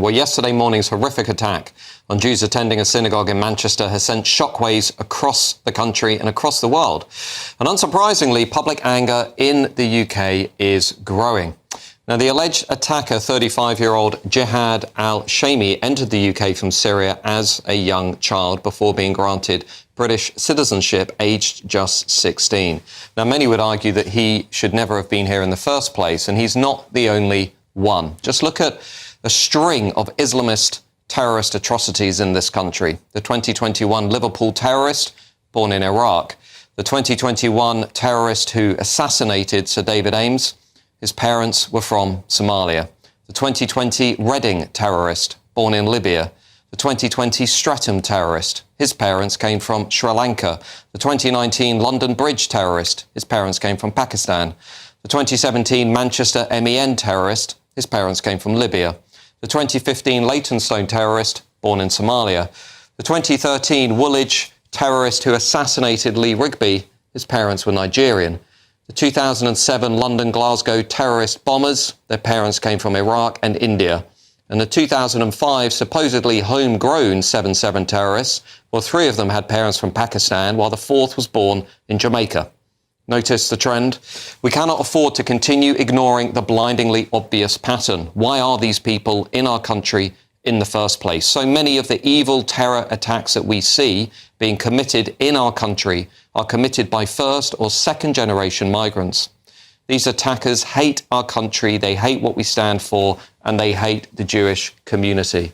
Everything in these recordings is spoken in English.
Well, yesterday morning's horrific attack on Jews attending a synagogue in Manchester has sent shockwaves across the country and across the world. And unsurprisingly, public anger in the UK is growing. Now, the alleged attacker, 35-year-old Jihad al-Shami, entered the UK from Syria as a young child before being granted British citizenship, aged just 16. Now, many would argue that he should never have been here in the first place, and he's not the only one. Just look at a string of Islamist terrorist atrocities in this country. The 2021 Liverpool terrorist, born in Iraq. The 2021 terrorist who assassinated Sir David Ames, his parents were from Somalia. The 2020 Reading terrorist, born in Libya. The 2020 Streatham terrorist, his parents came from Sri Lanka. The 2019 London Bridge terrorist, his parents came from Pakistan. The 2017 Manchester MEN terrorist, his parents came from Libya. The 2015 Leytonstone terrorist, born in Somalia. The 2013 Woolwich terrorist who assassinated Lee Rigby, his parents were Nigerian. The 2007 London-Glasgow terrorist bombers, their parents came from Iraq and India. And the 2005 supposedly homegrown 7/7 terrorists, well, 3 of them had parents from Pakistan, while the 4th was born in Jamaica. Notice the trend? We cannot afford to continue ignoring the blindingly obvious pattern. Why are these people in our country in the first place? So many of the evil terror attacks that we see being committed in our country are committed by first or second generation migrants. These attackers hate our country, they hate what we stand for, and they hate the Jewish community.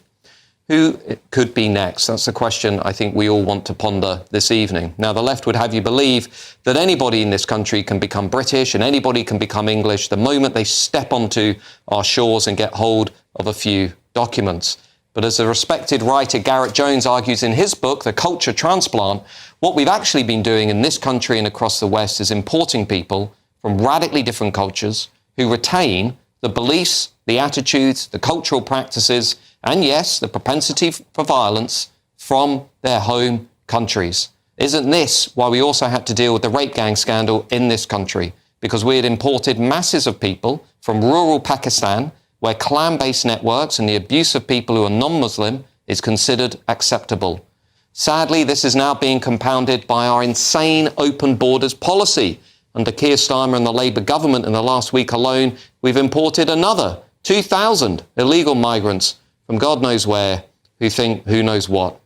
Who could be next? That's the question I think we all want to ponder this evening. Now, the left would have you believe that anybody in this country can become British and anybody can become English the moment they step onto our shores and get hold of a few documents. But as the respected writer Gareth Jones argues in his book, The Culture Transplant, what we've actually been doing in this country and across the West is importing people from radically different cultures who retain the beliefs, the attitudes, the cultural practices, and yes, the propensity for violence from their home countries. Isn't this why we also had to deal with the rape gang scandal in this country? Because we had imported masses of people from rural Pakistan, where clan-based networks and the abuse of people who are non-Muslim is considered acceptable. Sadly, this is now being compounded by our insane open borders policy. Under Keir Starmer and the Labour government in the last week alone, we've imported another 2,000 illegal migrants from God knows where, who think who knows what.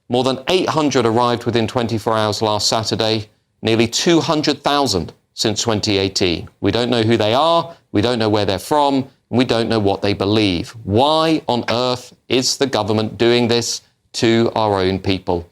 More than 800 arrived within 24 hours last Saturday, nearly 200,000 since 2018. We don't know who they are, we don't know where they're from, and we don't know what they believe. Why on earth is the government doing this to our own people?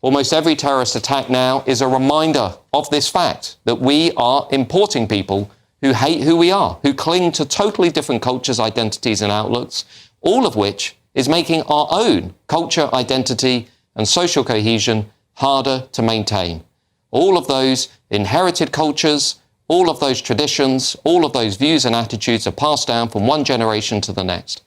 Almost every terrorist attack now is a reminder of this fact, that we are importing people who hate who we are, who cling to totally different cultures, identities and outlooks, all of which is making our own culture, identity and social cohesion harder to maintain. All of those inherited cultures, all of those traditions, all of those views and attitudes are passed down from one generation to the next.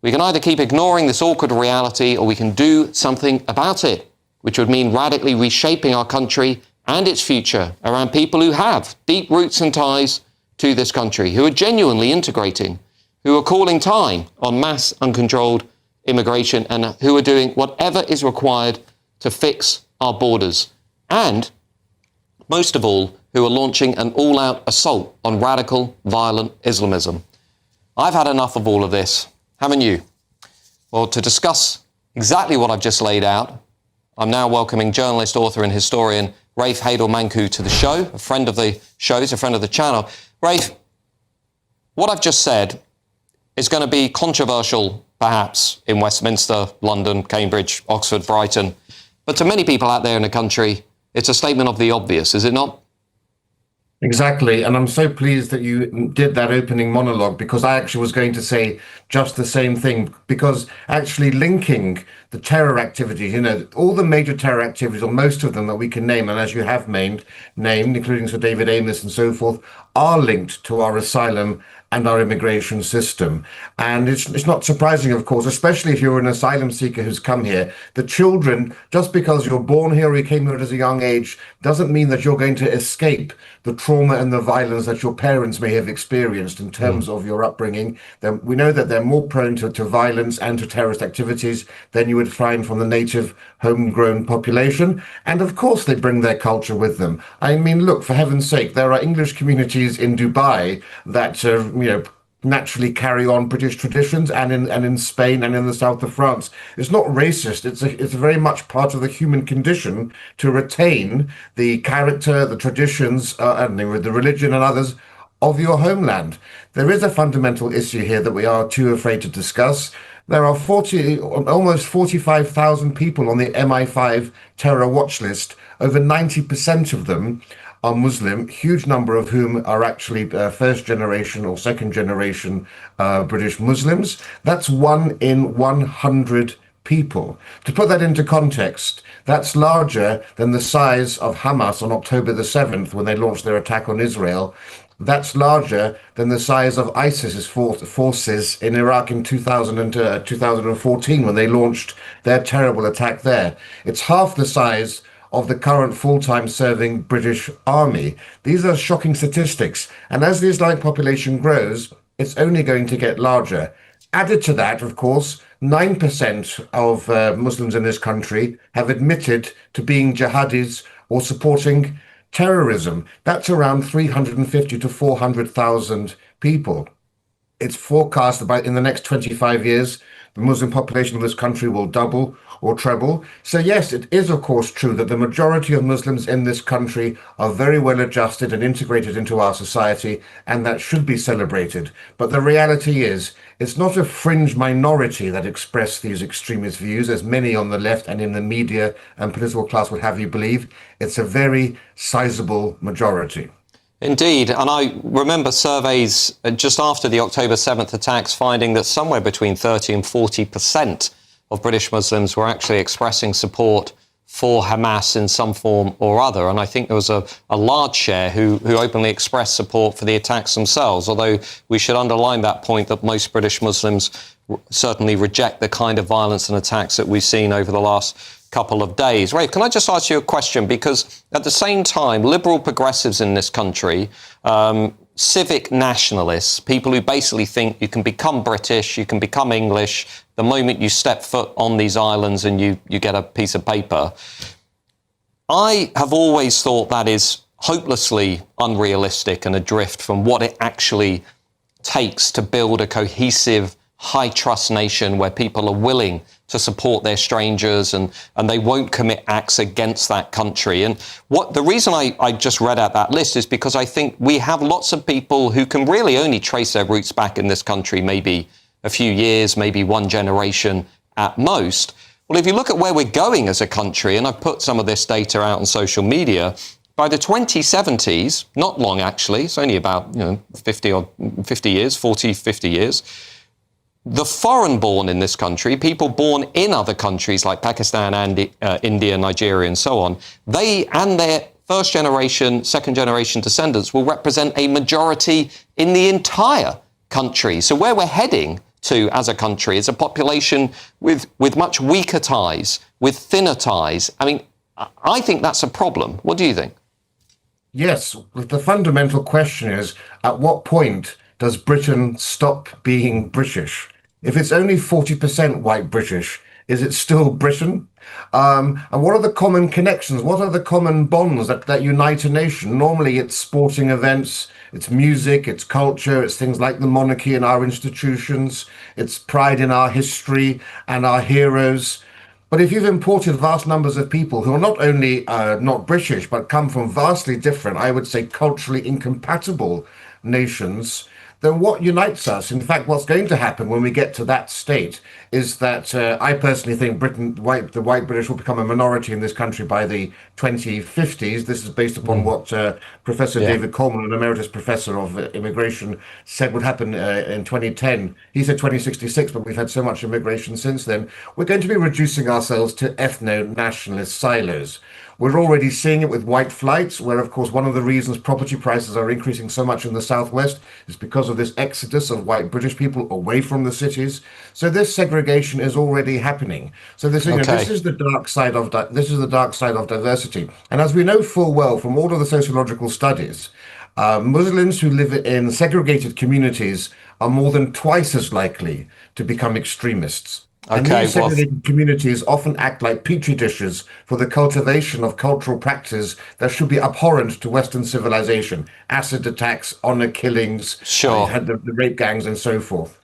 We can either keep ignoring this awkward reality or we can do something about it, which would mean radically reshaping our country and its future around people who have deep roots and ties to this country, who are genuinely integrating, who are calling time on mass uncontrolled immigration and who are doing whatever is required to fix our borders. And most of all, who are launching an all-out assault on radical, violent Islamism. I've had enough of all of this, haven't you? Well, to discuss exactly what I've just laid out, I'm now welcoming journalist, author and historian Rafe Heydel-Mankoo to the show, a friend of the show, he's a friend of the channel. Rafe, what I've just said is going to be controversial, perhaps, in Westminster, London, Cambridge, Oxford, Brighton. But to many people out there in the country, it's a statement of the obvious, is it not? Exactly. And I'm so pleased that you did that opening monologue, because I actually was going to say just the same thing, because actually linking the terror activities, all the major terror activities, or most of them that we can name, and as you have named, including Sir David Amos and so forth, are linked to our asylum and our immigration system. And it's not surprising, of course, especially if you're an asylum seeker who's come here. The children, just because you're born here or you came here at a young age, doesn't mean that you're going to escape the trauma and the violence that your parents may have experienced in terms of your upbringing. Then we know that they're more prone to violence and to terrorist activities than you would find from the native homegrown population. And of course, they bring their culture with them. I mean, look, for heaven's sake, there are English communities in Dubai that naturally carry on British traditions, and in Spain and in the south of France. It's not racist. It's very much part of the human condition to retain the character, the traditions, and the religion and others of your homeland. There is a fundamental issue here that we are too afraid to discuss. There are almost 45,000 people on the MI5 terror watch list. Over 90% of them are Muslim, huge number of whom are actually first generation or second generation British Muslims. That's 1 in 100 people. To put that into context, that's larger than the size of Hamas on October the 7th when they launched their attack on Israel. That's larger than the size of ISIS's forces in Iraq in 2014 when they launched their terrible attack there. It's half the size of the current full-time serving British Army. These are shocking statistics. And as the Islamic population grows, it's only going to get larger. Added to that, of course, 9% of Muslims in this country have admitted to being jihadis or supporting terrorism. That's around 350 to 400,000 people. It's forecast that in the next 25 years, the Muslim population of this country will double or treble. So yes, it is of course true that the majority of Muslims in this country are very well adjusted and integrated into our society, and that should be celebrated. But the reality is, it's not a fringe minority that express these extremist views, as many on the left and in the media and political class would have you believe. It's a very sizable majority. Indeed, and I remember surveys just after the October 7th attacks finding that somewhere between 30 and 40% of British Muslims were actually expressing support for Hamas in some form or other. And I think there was a large share who openly expressed support for the attacks themselves, although we should underline that point that most British Muslims certainly reject the kind of violence and attacks that we've seen over the last couple of days. Rafe, can I just ask you a question? Because at the same time, liberal progressives in this country, civic nationalists, people who basically think you can become British, you can become English the moment you step foot on these islands and you get a piece of paper. I have always thought that is hopelessly unrealistic and adrift from what it actually takes to build a cohesive, high-trust nation where people are willing to support their strangers and they won't commit acts against that country. And the reason I just read out that list is because I think we have lots of people who can really only trace their roots back in this country, maybe a few years, maybe one generation at most. Well, if you look at where we're going as a country, and I've put some of this data out on social media, by the 2070s, not long actually, it's only about 50 years, 40, 50 years, the foreign-born in this country, people born in other countries like Pakistan and India, Nigeria, and so on, they and their first-generation, second-generation descendants will represent a majority in the entire country. So where we're heading to as a country is a population with much weaker ties, with thinner ties. I mean, I think that's a problem. What do you think? Yes, the fundamental question is, at what point does Britain stop being British? If it's only 40% white British, is it still Britain? And what are the common connections? What are the common bonds that unite a nation? Normally it's sporting events, it's music, it's culture, it's things like the monarchy and our institutions, it's pride in our history and our heroes. But if you've imported vast numbers of people who are not only not British, but come from vastly different, I would say culturally incompatible nations, then what unites us? In fact, what's going to happen when we get to that state is that I personally think the white British will become a minority in this country by the 2050s. This is based upon what Professor David Coleman, an emeritus professor of immigration, said would happen in 2010. He said 2066, but we've had so much immigration since then. We're going to be reducing ourselves to ethno-nationalist silos. We're already seeing it with white flights, where, of course, one of the reasons property prices are increasing so much in the southwest is because of this exodus of white British people away from the cities. So this segregation is already happening. So this, Okay. this is the dark side of this is the dark side of diversity. And as we know full well from all of the sociological studies, Muslims who live in segregated communities are more than twice as likely to become extremists. And Okay, these segregated communities often act like petri dishes for the cultivation of cultural practice that should be abhorrent to Western civilization. Acid attacks, honor killings, you sure. had the rape gangs and so forth.